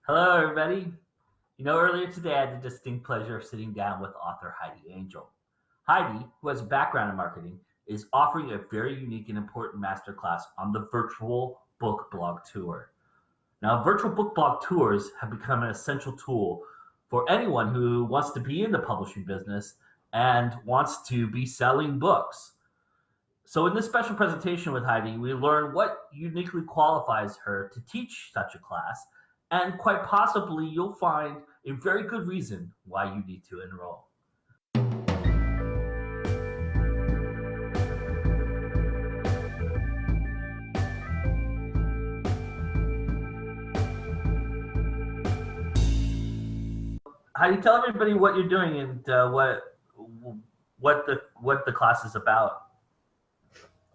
Hello, everybody. Earlier today I had the distinct pleasure of sitting down with author Heidi Angell. Heidi, who has a background in marketing, is offering a very unique and important masterclass on the virtual book blog tour. Now, virtual book blog tours have become an essential tool for anyone who wants to be in the publishing business and wants to be selling books. So, in this special presentation with Heidi, we learn what uniquely qualifies her to teach such a class, and quite possibly you'll find a very good reason why you need to enroll. Heidi, tell everybody what you're doing and what the class is about.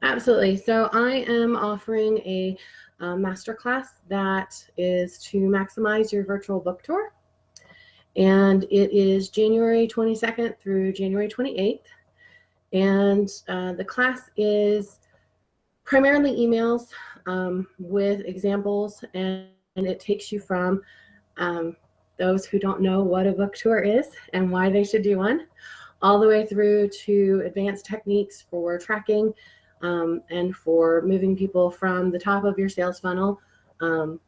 Absolutely. So I am offering a masterclass that is to maximize your virtual book tour. And it is January 22nd through January 28th. And the class is primarily emails with examples, and it takes you from those who don't know what a book tour is and why they should do one, all the way through to advanced techniques for tracking and for moving people from the top of your sales funnel,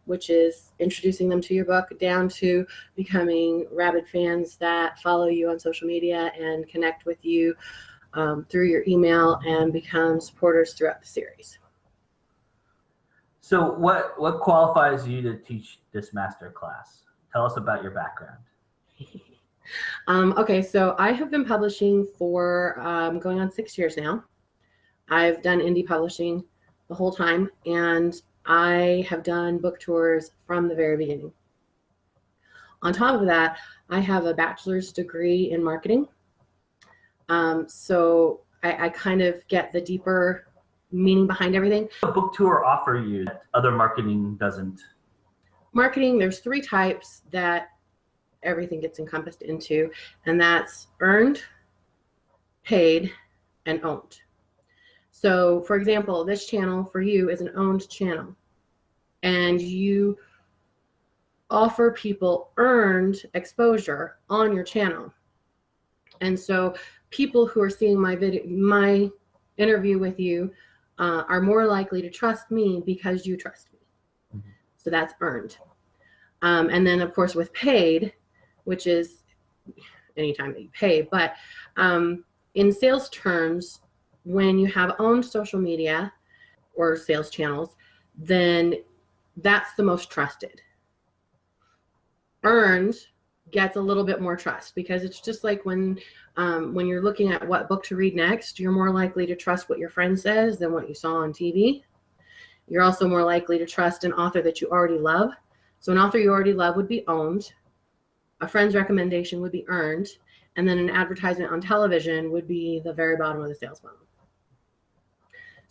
which is introducing them to your book, down to becoming rabid fans that follow you on social media and connect with you through your email and become supporters throughout the series. So what qualifies you to teach this master class? Tell us about your background. Okay, so I have been publishing for going on 6 years now. I've done indie publishing the whole time, and I have done book tours from the very beginning. On top of that, I have a bachelor's degree in marketing. So I kind of get the deeper meaning behind everything. What book tour offer you that other marketing doesn't? Marketing, there's 3 types that everything gets encompassed into, and that's earned, paid, and owned. So, for example, this channel for you is an owned channel, and you offer people earned exposure on your channel. And so people who are seeing my interview with you are more likely to trust me because you trust me. Mm-hmm. So that's earned. And then, of course, with paid, which is anytime that you pay, but in sales terms, when you have owned social media or sales channels, then that's the most trusted. Earned gets a little bit more trust, because it's just like when you're looking at what book to read next, you're more likely to trust what your friend says than what you saw on TV. You're also more likely to trust an author that you already love. So an author you already love would be owned. A friend's recommendation would be earned. And then an advertisement on television would be the very bottom of the sales funnel.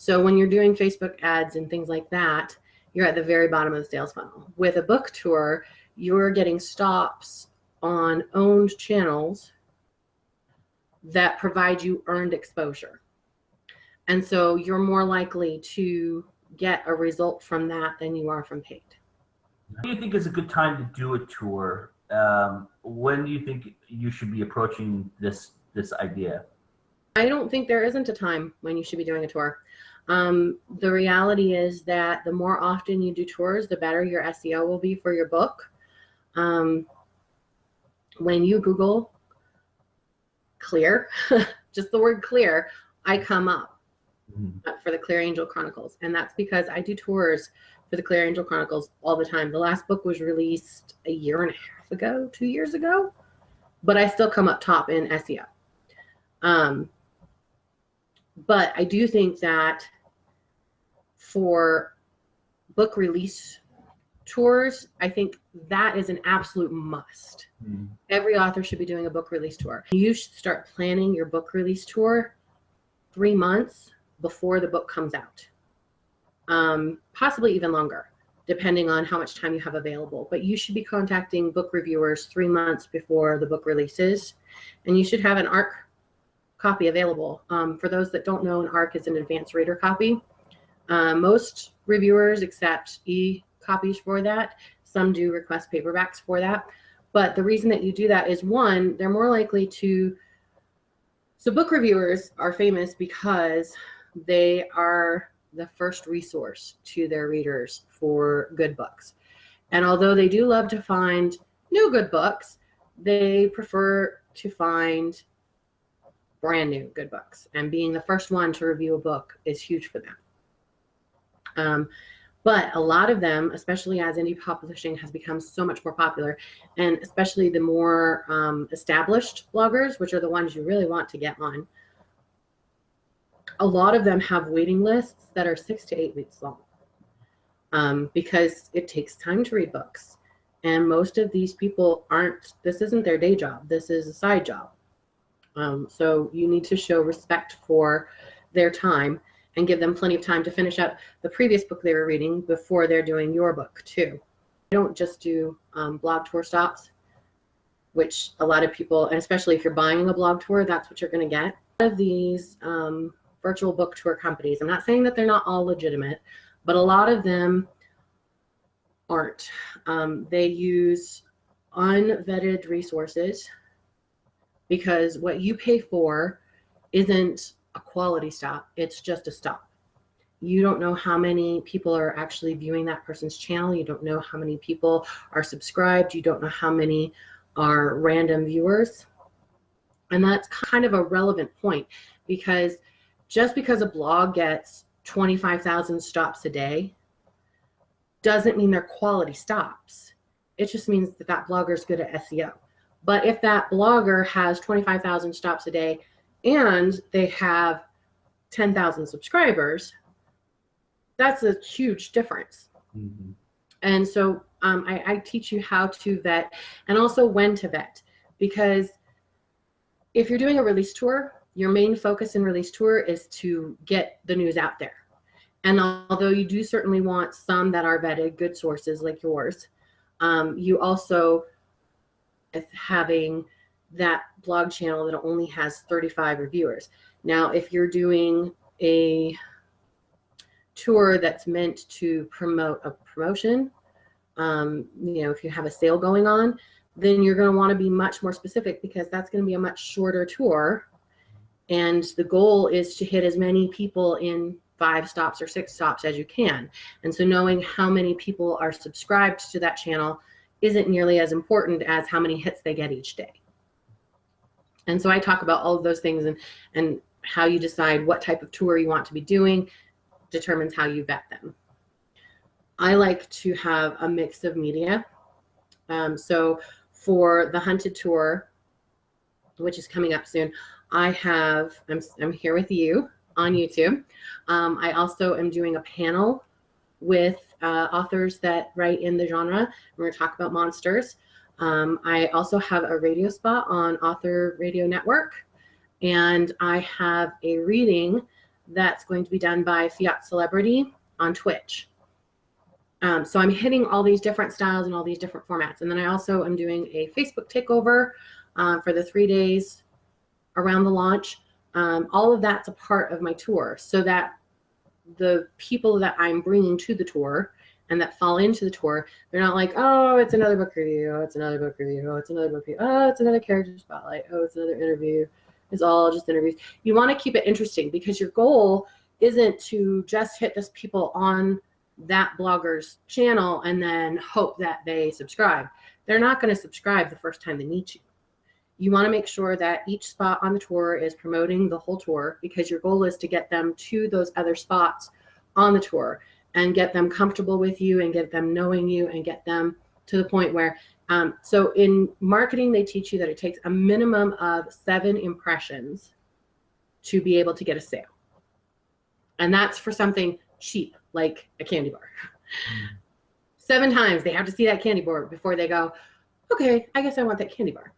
So when you're doing Facebook ads and things like that, you're at the very bottom of the sales funnel. With a book tour, you're getting stops on owned channels that provide you earned exposure. And so you're more likely to get a result from that than you are from paid. What do you think is a good time to do a tour? When do you think you should be approaching this idea? I don't think there isn't a time when you should be doing a tour. The reality is that the more often you do tours, the better your SEO will be for your book. When you Google clear, just the word clear, I come up for the Clear Angel Chronicles. And that's because I do tours for the Clear Angel Chronicles all the time. The last book was released a year and a half ago, 2 years ago, but I still come up top in SEO. But I do think that for book release tours, I think that is an absolute must. Every author should be doing a book release tour. You should start planning your book release tour 3 months before the book comes out. Possibly even longer, depending on how much time you have available. But you should be contacting book reviewers 3 months before the book releases, and you should have an ARC copy available. For those that don't know, an ARC is an advanced reader copy. Most reviewers accept e-copies for that. Some do request paperbacks for that. But the reason that you do that is, one, they're more likely to, so book reviewers are famous because they are the first resource to their readers for good books. And although they do love to find new good books, they prefer to find brand new good books. And being the first one to review a book is huge for them. But a lot of them, especially as indie publishing has become so much more popular, and especially the more established bloggers, which are the ones you really want to get on, a lot of them have waiting lists that are 6 to 8 weeks long, because it takes time to read books. And most of these people this isn't their day job. This is a side job. So you need to show respect for their time and give them plenty of time to finish up the previous book they were reading before they're doing your book too. I don't just do blog tour stops, which a lot of people, and especially if you're buying a blog tour, that's what you're going to get. A lot of these virtual book tour companies, I'm not saying that they're not all legitimate, but a lot of them aren't. They use unvetted resources because what you pay for isn't a quality stop, it's just a stop. You don't know how many people are actually viewing that person's channel. You don't know how many people are subscribed. You don't know how many are random viewers. And that's kind of a relevant point, because just because a blog gets 25,000 stops a day doesn't mean they're quality stops. It just means that that blogger is good at SEO. But if that blogger has 25,000 stops a day and they have 10,000 subscribers, that's a huge difference. Mm-hmm. And so I teach you how to vet and also when to vet, because if you're doing a release tour, your main focus in release tour is to get the news out there. And although you do certainly want some that are vetted, good sources like yours, you also, having that blog channel that only has 35 reviewers. Now, if you're doing a tour that's meant to promote a promotion, if you have a sale going on, then you're going to want to be much more specific, because that's going to be a much shorter tour. And the goal is to hit as many people in 5 stops or 6 stops as you can. And so knowing how many people are subscribed to that channel isn't nearly as important as how many hits they get each day. And so I talk about all of those things, and how you decide what type of tour you want to be doing determines how you vet them. I like to have a mix of media. So for the Hunted Tour, which is coming up soon, I'm here with you on YouTube. I also am doing a panel with authors that write in the genre. We're going to talk about monsters. I also have a radio spot on Author Radio Network, and I have a reading that's going to be done by Fiat Celebrity on Twitch. So I'm hitting all these different styles and all these different formats. And then I also am doing a Facebook takeover for the 3 days around the launch. All of that's a part of my tour, so that the people that I'm bringing to the tour and that fall into the tour, they're not like, oh, it's another book review, oh, it's another book review, oh, it's another book review, oh, it's another character spotlight, oh, it's another interview. It's all just interviews. You want to keep it interesting, because your goal isn't to just hit those people on that blogger's channel and then hope that they subscribe. They're not going to subscribe the first time they meet you. You want to make sure that each spot on the tour is promoting the whole tour, because your goal is to get them to those other spots on the tour and get them comfortable with you and get them knowing you and get them to the point where, so in marketing, they teach you that it takes a minimum of 7 impressions to be able to get a sale. And that's for something cheap, like a candy bar. 7 times they have to see that candy bar before they go, okay, I guess I want that candy bar.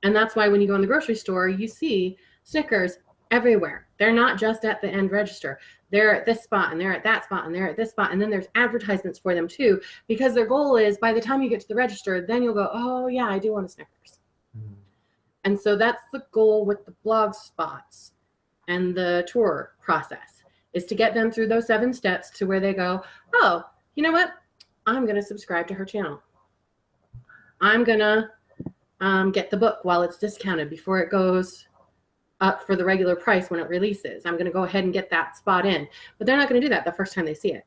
And that's why when you go in the grocery store, you see Snickers everywhere. They're not just at the end register. They're at this spot, and they're at that spot, and they're at this spot. And then there's advertisements for them too, because their goal is by the time you get to the register, then you'll go, oh yeah, I do want a Snickers. Mm-hmm. And so that's the goal with the blog spots and the tour process, is to get them through those 7 steps to where they go, oh, you know what? I'm going to subscribe to her channel. I'm going to get the book while it's discounted before it goes up for the regular price when it releases. I'm going to go ahead and get that spot in. But they're not going to do that the first time they see it.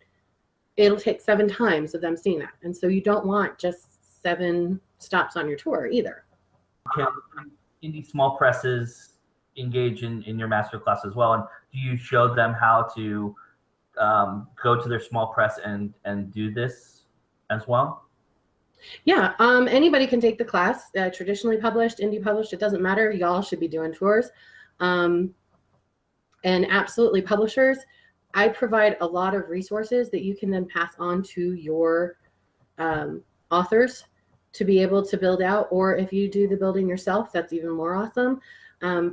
It'll take 7 times of them seeing that. And so you don't want just 7 stops on your tour either. Can indie small presses engage in your masterclass as well? And do you show them how to go to their small press and do this as well? Yeah, anybody can take the class, traditionally published, indie published, it doesn't matter. Y'all should be doing tours. And absolutely, publishers, I provide a lot of resources that you can then pass on to your authors to be able to build out, or if you do the building yourself, that's even more awesome.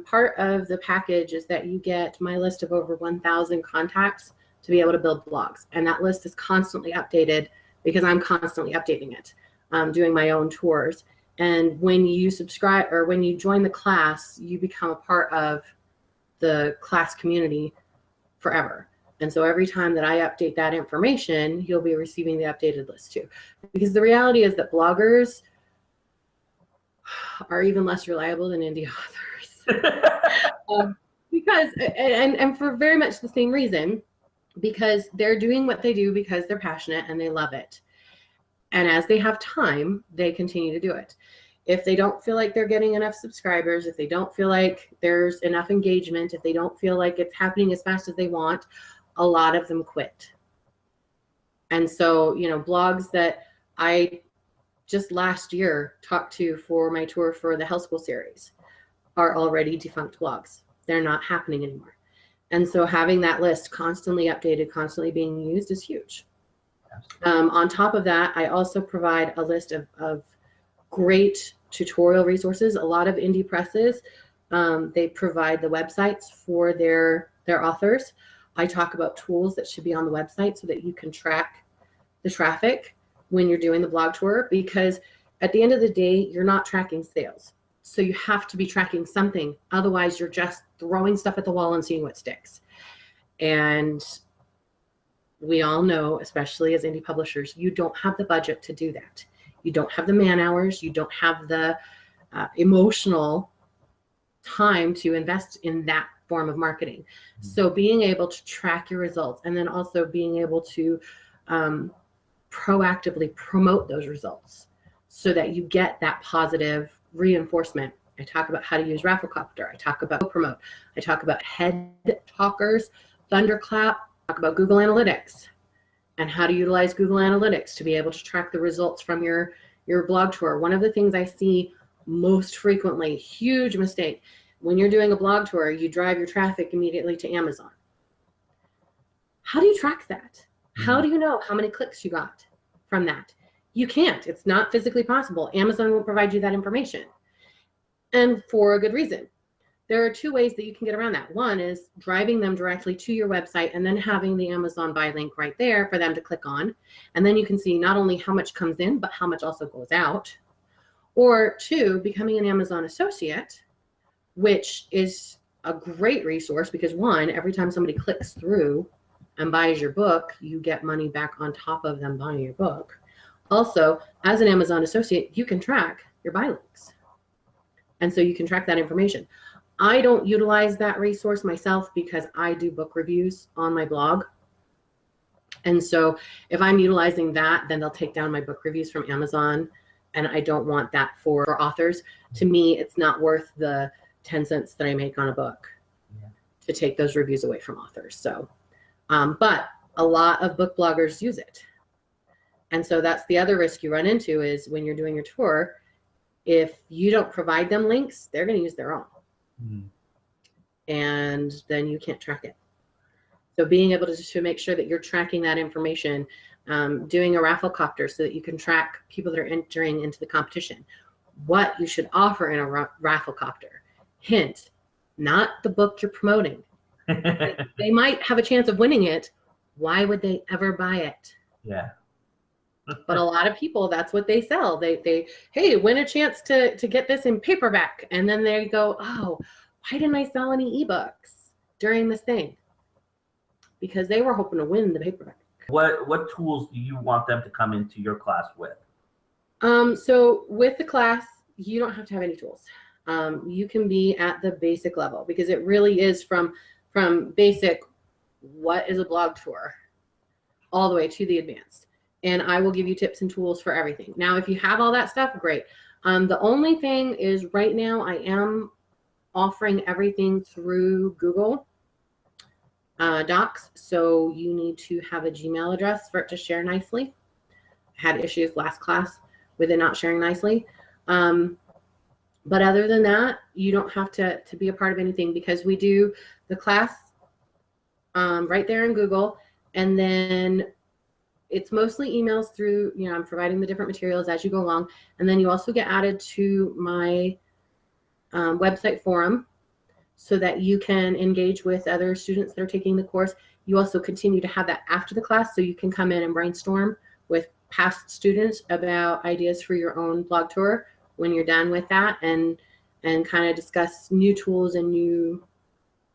Part of the package is that you get my list of over 1,000 contacts to be able to build blogs. And that list is constantly updated because I'm constantly updating it, doing my own tours. And when you subscribe or when you join the class, you become a part of the class community forever. And so every time that I update that information, you'll be receiving the updated list too. Because the reality is that bloggers are even less reliable than indie authors. Because, and for very much the same reason, because they're doing what they do because they're passionate and they love it. And as they have time, they continue to do it. If they don't feel like they're getting enough subscribers, if they don't feel like there's enough engagement, if they don't feel like it's happening as fast as they want, a lot of them quit. And so, you know, blogs that I just last year talked to for my tour for the Health School series are already defunct blogs. They're not happening anymore. And so having that list constantly updated, constantly being used is huge. On top of that, I also provide a list of great tutorial resources. A lot of indie presses, they provide the websites for their authors. I talk about tools that should be on the website so that you can track the traffic when you're doing the blog tour, because at the end of the day, you're not tracking sales. So you have to be tracking something. Otherwise, you're just throwing stuff at the wall and seeing what sticks. And we all know, especially as indie publishers, you don't have the budget to do that. You don't have the man hours. You don't have the emotional time to invest in that form of marketing. So being able to track your results and then also being able to proactively promote those results so that you get that positive reinforcement. I talk about how to use Rafflecopter. I talk about promote. I talk about head talkers, thunderclap. I talk about Google Analytics and how to utilize Google Analytics to be able to track the results from your blog tour. One of the things I see most frequently, huge mistake, when you're doing a blog tour, you drive your traffic immediately to Amazon. How do you track that? How do you know how many clicks you got from that? You can't. It's not physically possible. Amazon will provide you that information. And for a good reason. There are 2 ways that you can get around that. One is driving them directly to your website and then having the Amazon buy link right there for them to click on. And then you can see not only how much comes in, but how much also goes out. Or 2, becoming an Amazon associate, which is a great resource because 1, every time somebody clicks through and buys your book, you get money back on top of them buying your book. Also, as an Amazon associate, you can track your buy links. And so you can track that information. I don't utilize that resource myself because I do book reviews on my blog. And so if I'm utilizing that, then they'll take down my book reviews from Amazon. And I don't want that for authors. To me, it's not worth the 10 cents that I make on a book to take those reviews away from authors. So, but a lot of book bloggers use it. And so that's the other risk you run into is when you're doing your tour, if you don't provide them links, they're going to use their own. And then you can't track it. So being able to make sure that you're tracking that information, doing a Rafflecopter so that you can track people that are entering into the competition, what you should offer in a Rafflecopter. Hint, not the book you're promoting. They might have a chance of winning it. Why would they ever buy it? Yeah. But a lot of people, that's what they sell. They hey, win a chance to get this in paperback. And then they go, oh, why didn't I sell any ebooks during this thing? Because they were hoping to win the paperback. What tools do you want them to come into your class with? So with the class, you don't have to have any tools. You can be at the basic level, because it really is from basic, what is a blog tour, all the way to the advanced. And I will give you tips and tools for everything. Now, if you have all that stuff, great. The only thing is right now I am offering everything through Google Docs. So you need to have a Gmail address for it to share nicely. I had issues last class with it not sharing nicely. But other than that, you don't have to be a part of anything, because we do the class right there in Google. And then it's mostly emails through, I'm providing the different materials as you go along. And then you also get added to my website forum so that you can engage with other students that are taking the course. You also continue to have that after the class, so you can come in and brainstorm with past students about ideas for your own blog tour when you're done with that, and kind of discuss new tools and new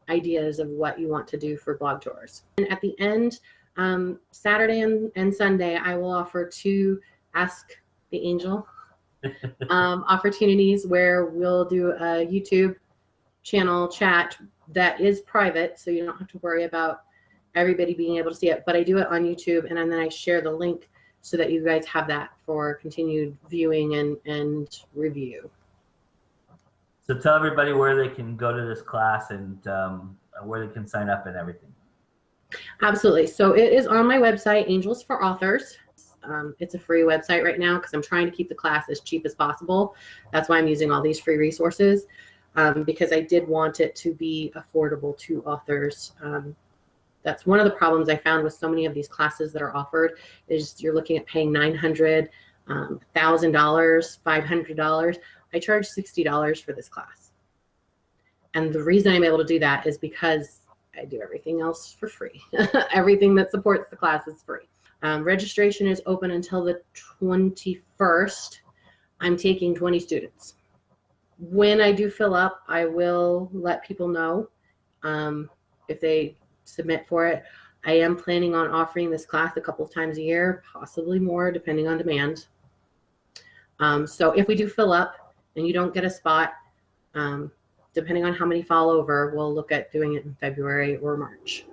ideas of what you want to do for blog tours. And at the end, Saturday and Sunday, I will offer 2 Ask the Angel opportunities where we'll do a YouTube channel chat that is private, so you don't have to worry about everybody being able to see it. But I do it on YouTube, and then I share the link so that you guys have that for continued viewing and review. So tell everybody where they can go to this class and where they can sign up and everything. Absolutely. So it is on my website, Angels for Authors. It's a free website right now because I'm trying to keep the class as cheap as possible. That's why I'm using all these free resources, because I did want it to be affordable to authors. That's one of the problems I found with so many of these classes that are offered, is you're looking at paying $900, $1,000, $500. I charge $60 for this class. And the reason I'm able to do that is because I do everything else for free. Everything that supports the class is free. Registration is open until the 21st. I'm taking 20 students. When I do fill up, I will let people know if they submit for it. I am planning on offering this class a couple of times a year, possibly more, depending on demand. So if we do fill up and you don't get a spot, depending on how many fall over, we'll look at doing it in February or March.